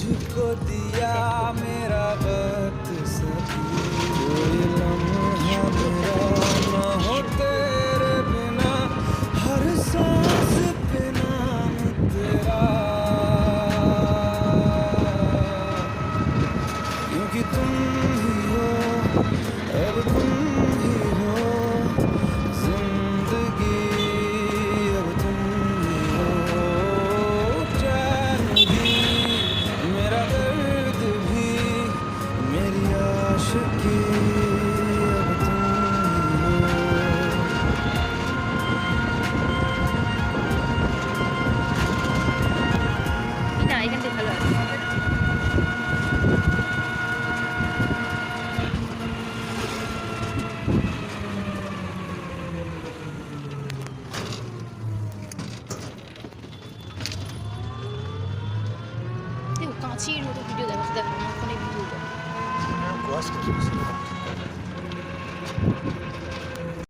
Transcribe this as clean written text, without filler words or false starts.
तुझको दिया मेरा वक्त सभी, कोई लम्हा मेरा न हो तेरे बिना, हर सांस पे नाम तेरा, क्योंकि तुम ही हो, अब तुम ही हो जिंदगी, अब तुम ही हो चैन भी, मेरा दर्द भी, मेरी आशिकी, अब तुम ही हो. না এখান থেকে ভালো আছে দেখো কাঁচির মতো ভিডিও দেখাচ্ছে দেখো আমার ফোনে ভিডিও Gosto disso.